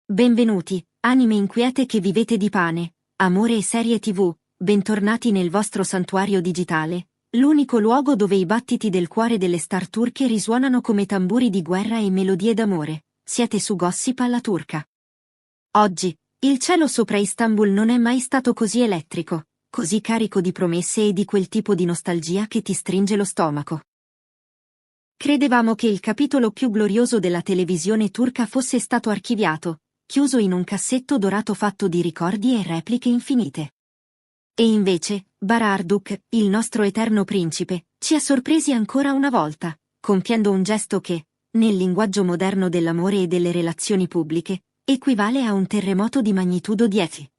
Benvenuti, anime inquiete che vivete di pane, amore e serie TV, bentornati nel vostro santuario digitale, l'unico luogo dove i battiti del cuore delle star turche risuonano come tamburi di guerra e melodie d'amore. Siete su Gossip alla turca. Oggi, il cielo sopra Istanbul non è mai stato così elettrico, così carico di promesse e di quel tipo di nostalgia che ti stringe lo stomaco. Credevamo che il capitolo più glorioso della televisione turca fosse stato archiviato, chiuso in un cassetto dorato fatto di ricordi e repliche infinite. E invece, Bararduk, il nostro eterno principe, ci ha sorpresi ancora una volta, compiendo un gesto che, nel linguaggio moderno dell'amore e delle relazioni pubbliche, equivale a un terremoto di magnitudo 10.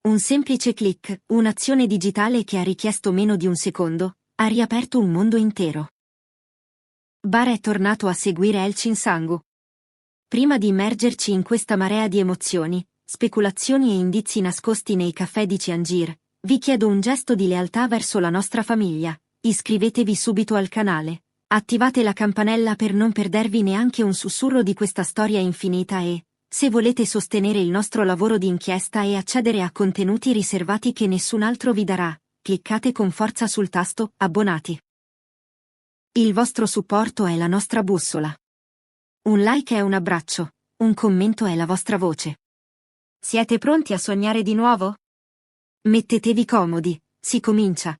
Un semplice click, un'azione digitale che ha richiesto meno di un secondo, ha riaperto un mondo intero. Bar è tornato a seguire Elçin Sangu. Prima di immergerci in questa marea di emozioni, speculazioni e indizi nascosti nei caffè di Ciangir, vi chiedo un gesto di lealtà verso la nostra famiglia. Iscrivetevi subito al canale, attivate la campanella per non perdervi neanche un sussurro di questa storia infinita e, se volete sostenere il nostro lavoro di inchiesta e accedere a contenuti riservati che nessun altro vi darà, cliccate con forza sul tasto abbonati. Il vostro supporto è la nostra bussola. Un like è un abbraccio, un commento è la vostra voce. Siete pronti a sognare di nuovo? Mettetevi comodi, si comincia.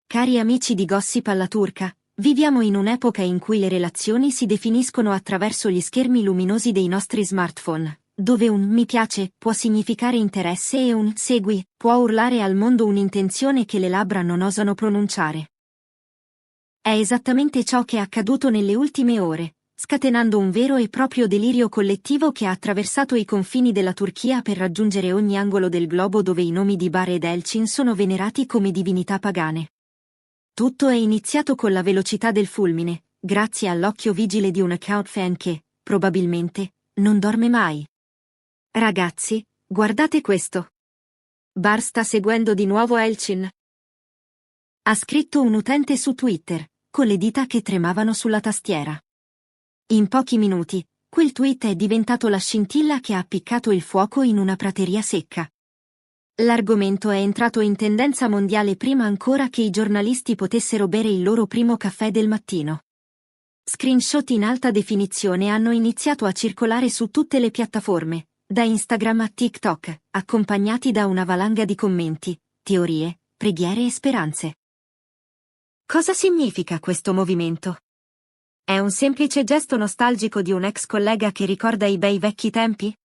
Cari amici di Gossip alla turca, viviamo in un'epoca in cui le relazioni si definiscono attraverso gli schermi luminosi dei nostri smartphone, dove un mi piace può significare interesse e un segui può urlare al mondo un'intenzione che le labbra non osano pronunciare. È esattamente ciò che è accaduto nelle ultime ore, scatenando un vero e proprio delirio collettivo che ha attraversato i confini della Turchia per raggiungere ogni angolo del globo dove i nomi di Bar ed Elçin sono venerati come divinità pagane. Tutto è iniziato con la velocità del fulmine, grazie all'occhio vigile di un account fan che, probabilmente, non dorme mai. Ragazzi, guardate questo. Bar sta seguendo di nuovo Elçin. Ha scritto un utente su Twitter, con le dita che tremavano sulla tastiera. In pochi minuti, quel tweet è diventato la scintilla che ha appiccato il fuoco in una prateria secca. L'argomento è entrato in tendenza mondiale prima ancora che i giornalisti potessero bere il loro primo caffè del mattino. Screenshot in alta definizione hanno iniziato a circolare su tutte le piattaforme, da Instagram a TikTok, accompagnati da una valanga di commenti, teorie, preghiere e speranze. Cosa significa questo movimento? È un semplice gesto nostalgico di un ex collega che ricorda i bei vecchi tempi?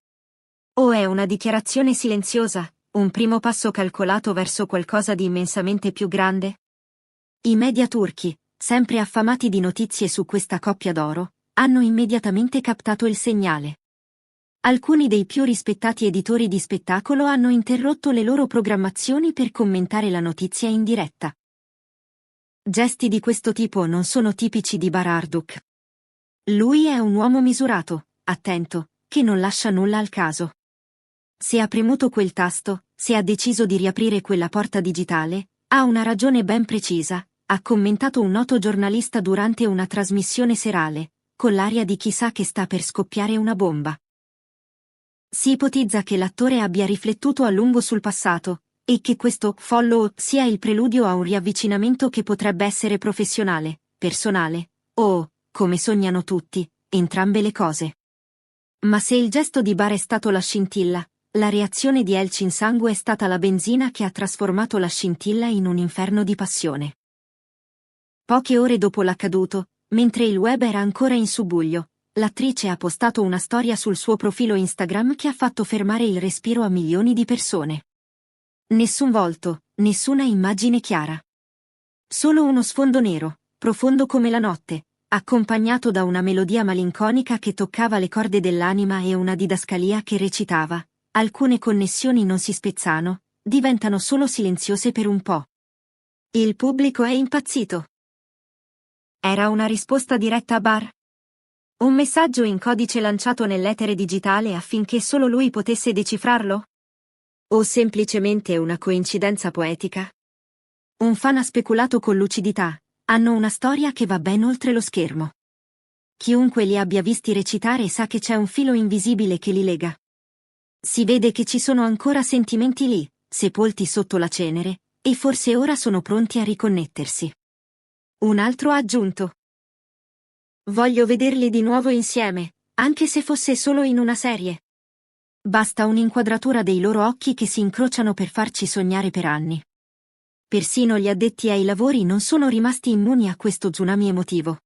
O è una dichiarazione silenziosa, un primo passo calcolato verso qualcosa di immensamente più grande? I media turchi, sempre affamati di notizie su questa coppia d'oro, hanno immediatamente captato il segnale. Alcuni dei più rispettati editori di spettacolo hanno interrotto le loro programmazioni per commentare la notizia in diretta. Gesti di questo tipo non sono tipici di Bararduk. Lui è un uomo misurato, attento, che non lascia nulla al caso. Se ha premuto quel tasto, se ha deciso di riaprire quella porta digitale, ha una ragione ben precisa, ha commentato un noto giornalista durante una trasmissione serale, con l'aria di chi sa che sta per scoppiare una bomba. Si ipotizza che l'attore abbia riflettuto a lungo sul passato, e che questo follow sia il preludio a un riavvicinamento che potrebbe essere professionale, personale, o, come sognano tutti, entrambe le cose. Ma se il gesto di Bar è stato la scintilla, la reazione di Elçin Sangu è stata la benzina che ha trasformato la scintilla in un inferno di passione. Poche ore dopo l'accaduto, mentre il web era ancora in subbuglio, l'attrice ha postato una storia sul suo profilo Instagram che ha fatto fermare il respiro a milioni di persone. Nessun volto, nessuna immagine chiara. Solo uno sfondo nero, profondo come la notte, accompagnato da una melodia malinconica che toccava le corde dell'anima e una didascalia che recitava: alcune connessioni non si spezzano, diventano solo silenziose per un po'. Il pubblico è impazzito. Era una risposta diretta a Bar? Un messaggio in codice lanciato nell'etere digitale affinché solo lui potesse decifrarlo? O semplicemente una coincidenza poetica? Un fan ha speculato con lucidità: hanno una storia che va ben oltre lo schermo. Chiunque li abbia visti recitare sa che c'è un filo invisibile che li lega. Si vede che ci sono ancora sentimenti lì, sepolti sotto la cenere, e forse ora sono pronti a riconnettersi. Un altro ha aggiunto: voglio vederli di nuovo insieme, anche se fosse solo in una serie. Basta un'inquadratura dei loro occhi che si incrociano per farci sognare per anni. Persino gli addetti ai lavori non sono rimasti immuni a questo tsunami emotivo.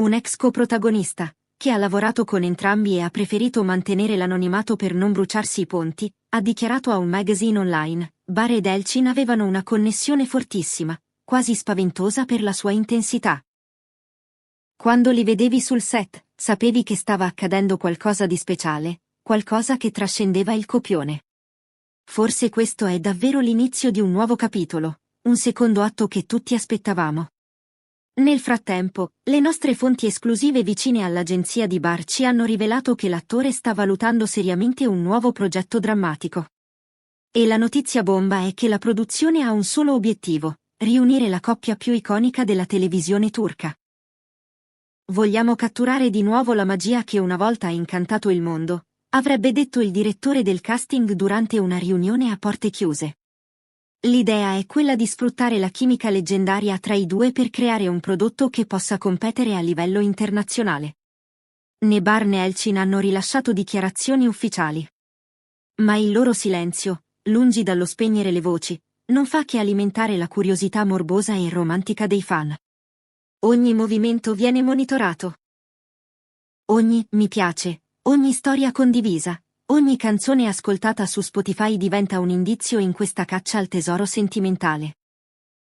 Un ex coprotagonista, che ha lavorato con entrambi e ha preferito mantenere l'anonimato per non bruciarsi i ponti, ha dichiarato a un magazine online: Bar ed Elchin avevano una connessione fortissima, quasi spaventosa per la sua intensità. Quando li vedevi sul set, sapevi che stava accadendo qualcosa di speciale, qualcosa che trascendeva il copione. Forse questo è davvero l'inizio di un nuovo capitolo, un secondo atto che tutti aspettavamo. Nel frattempo, le nostre fonti esclusive vicine all'agenzia di Bar ci hanno rivelato che l'attore sta valutando seriamente un nuovo progetto drammatico. E la notizia bomba è che la produzione ha un solo obiettivo: riunire la coppia più iconica della televisione turca. Vogliamo catturare di nuovo la magia che una volta ha incantato il mondo, avrebbe detto il direttore del casting durante una riunione a porte chiuse. L'idea è quella di sfruttare la chimica leggendaria tra i due per creare un prodotto che possa competere a livello internazionale. Né Bar né Elchin hanno rilasciato dichiarazioni ufficiali. Ma il loro silenzio, lungi dallo spegnere le voci, non fa che alimentare la curiosità morbosa e romantica dei fan. Ogni movimento viene monitorato. Ogni mi piace, ogni storia condivisa, ogni canzone ascoltata su Spotify diventa un indizio in questa caccia al tesoro sentimentale.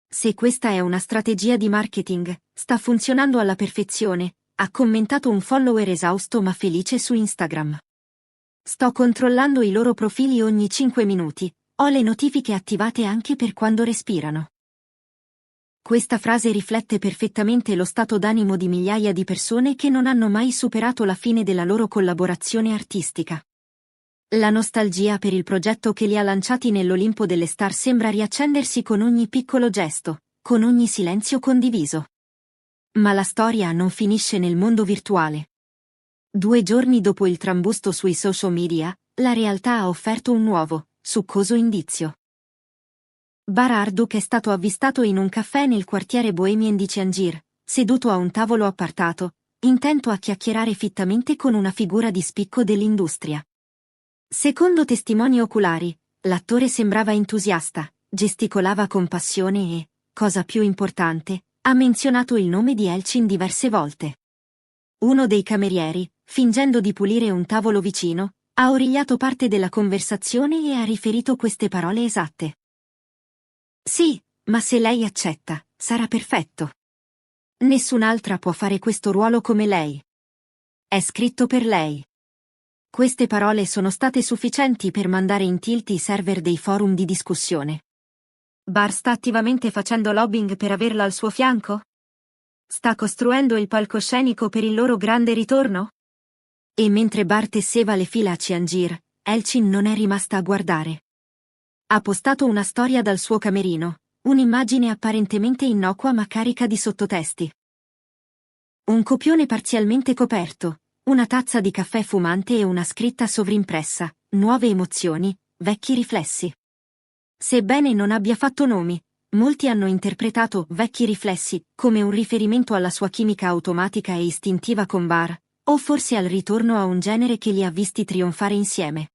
Se questa è una strategia di marketing, sta funzionando alla perfezione, ha commentato un follower esausto ma felice su Instagram. Sto controllando i loro profili ogni 5 minuti, ho le notifiche attivate anche per quando respirano. Questa frase riflette perfettamente lo stato d'animo di migliaia di persone che non hanno mai superato la fine della loro collaborazione artistica. La nostalgia per il progetto che li ha lanciati nell'Olimpo delle star sembra riaccendersi con ogni piccolo gesto, con ogni silenzio condiviso. Ma la storia non finisce nel mondo virtuale. 2 giorni dopo il trambusto sui social media, la realtà ha offerto un nuovo, succoso indizio. Bar Arduk è stato avvistato in un caffè nel quartiere Bohemian di Ciangir, seduto a un tavolo appartato, intento a chiacchierare fittamente con una figura di spicco dell'industria. Secondo testimoni oculari, l'attore sembrava entusiasta, gesticolava con passione e, cosa più importante, ha menzionato il nome di Elchin diverse volte. Uno dei camerieri, fingendo di pulire un tavolo vicino, ha origliato parte della conversazione e ha riferito queste parole esatte. Sì, ma se lei accetta, sarà perfetto. Nessun'altra può fare questo ruolo come lei. È scritto per lei. Queste parole sono state sufficienti per mandare in tilt i server dei forum di discussione. Bar sta attivamente facendo lobbying per averla al suo fianco? Sta costruendo il palcoscenico per il loro grande ritorno? E mentre Bar tesseva le fila a Ciangir, Elchin non è rimasta a guardare. Ha postato una storia dal suo camerino, un'immagine apparentemente innocua ma carica di sottotesti. Un copione parzialmente coperto, una tazza di caffè fumante e una scritta sovrimpressa: nuove emozioni, vecchi riflessi. Sebbene non abbia fatto nomi, molti hanno interpretato vecchi riflessi come un riferimento alla sua chimica automatica e istintiva con Bar, o forse al ritorno a un genere che li ha visti trionfare insieme.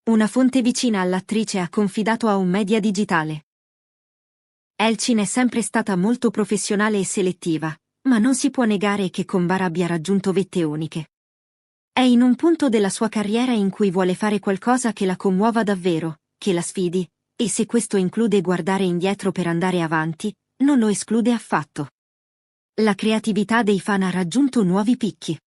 Una fonte vicina all'attrice ha confidato a un media digitale. Elchin è sempre stata molto professionale e selettiva, ma non si può negare che con Bar abbia raggiunto vette uniche. È in un punto della sua carriera in cui vuole fare qualcosa che la commuova davvero, che la sfidi, e se questo include guardare indietro per andare avanti, non lo esclude affatto. La creatività dei fan ha raggiunto nuovi picchi.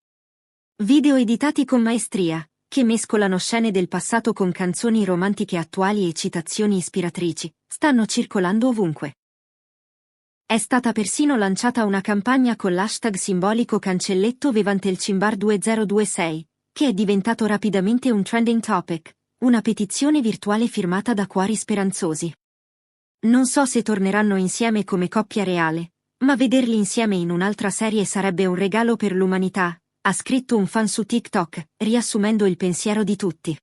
Video editati con maestria, che mescolano scene del passato con canzoni romantiche attuali e citazioni ispiratrici, stanno circolando ovunque. È stata persino lanciata una campagna con l'hashtag simbolico cancelletto Vevantelcimbar 2026, che è diventato rapidamente un trending topic, una petizione virtuale firmata da cuori speranzosi. Non so se torneranno insieme come coppia reale, ma vederli insieme in un'altra serie sarebbe un regalo per l'umanità, ha scritto un fan su TikTok, riassumendo il pensiero di tutti.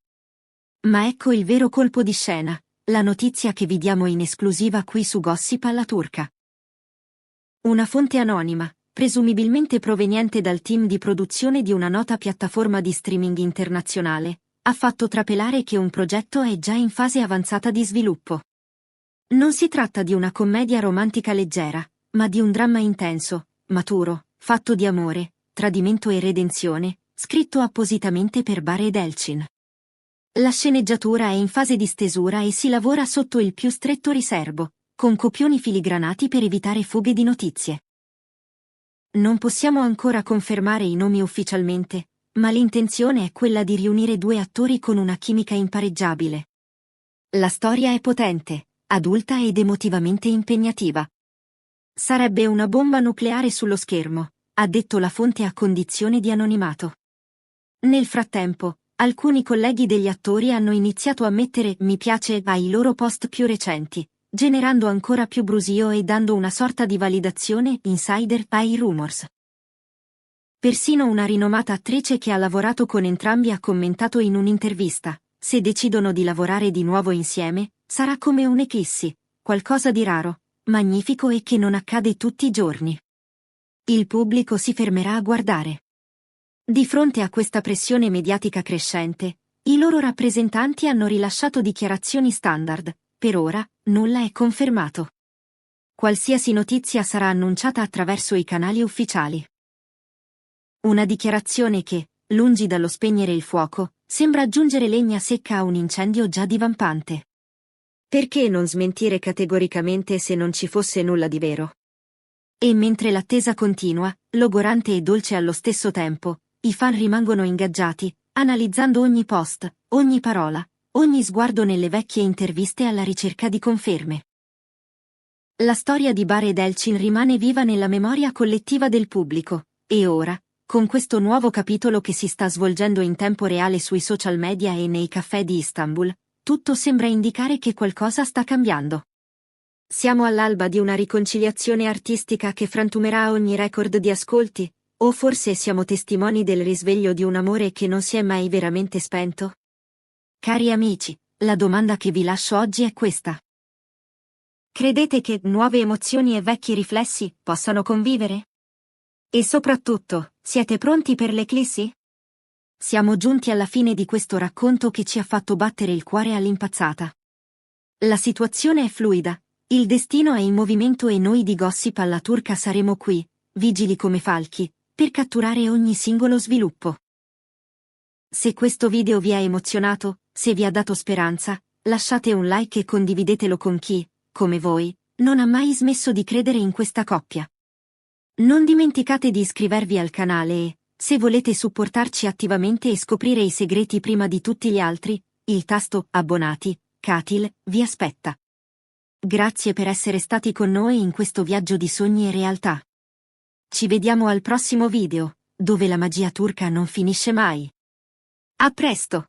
Ma ecco il vero colpo di scena, la notizia che vi diamo in esclusiva qui su Gossip alla turca. Una fonte anonima, presumibilmente proveniente dal team di produzione di una nota piattaforma di streaming internazionale, ha fatto trapelare che un progetto è già in fase avanzata di sviluppo. Non si tratta di una commedia romantica leggera, ma di un dramma intenso, maturo, fatto di amore, tradimento e redenzione, scritto appositamente per Bare Elçin. La sceneggiatura è in fase di stesura e si lavora sotto il più stretto riserbo, con copioni filigranati per evitare fughe di notizie. Non possiamo ancora confermare i nomi ufficialmente, ma l'intenzione è quella di riunire due attori con una chimica impareggiabile. La storia è potente, adulta ed emotivamente impegnativa. Sarebbe una bomba nucleare sullo schermo, ha detto la fonte a condizione di anonimato. Nel frattempo, alcuni colleghi degli attori hanno iniziato a mettere mi piace ai loro post più recenti, generando ancora più brusio e dando una sorta di validazione insider ai rumors. Persino una rinomata attrice che ha lavorato con entrambi ha commentato in un'intervista: se decidono di lavorare di nuovo insieme, sarà come un'eclissi, qualcosa di raro, magnifico e che non accade tutti i giorni. Il pubblico si fermerà a guardare. Di fronte a questa pressione mediatica crescente, i loro rappresentanti hanno rilasciato dichiarazioni standard: per ora, nulla è confermato. Qualsiasi notizia sarà annunciata attraverso i canali ufficiali. Una dichiarazione che, lungi dallo spegnere il fuoco, sembra aggiungere legna secca a un incendio già divampante. Perché non smentire categoricamente se non ci fosse nulla di vero? E mentre l'attesa continua, logorante e dolce allo stesso tempo, i fan rimangono ingaggiati, analizzando ogni post, ogni parola, ogni sguardo nelle vecchie interviste alla ricerca di conferme. La storia di Bare Elçin rimane viva nella memoria collettiva del pubblico, e ora, con questo nuovo capitolo che si sta svolgendo in tempo reale sui social media e nei caffè di Istanbul, tutto sembra indicare che qualcosa sta cambiando. Siamo all'alba di una riconciliazione artistica che frantumerà ogni record di ascolti, o forse siamo testimoni del risveglio di un amore che non si è mai veramente spento? Cari amici, la domanda che vi lascio oggi è questa. Credete che nuove emozioni e vecchi riflessi possano convivere? E soprattutto, siete pronti per l'eclissi? Siamo giunti alla fine di questo racconto che ci ha fatto battere il cuore all'impazzata. La situazione è fluida, il destino è in movimento e noi di Gossip alla turca saremo qui, vigili come falchi, per catturare ogni singolo sviluppo. Se questo video vi ha emozionato, se vi ha dato speranza, lasciate un like e condividetelo con chi, come voi, non ha mai smesso di credere in questa coppia. Non dimenticate di iscrivervi al canale e, se volete supportarci attivamente e scoprire i segreti prima di tutti gli altri, il tasto abbonati, Katil, vi aspetta. Grazie per essere stati con noi in questo viaggio di sogni e realtà. Ci vediamo al prossimo video, dove la magia turca non finisce mai. A presto!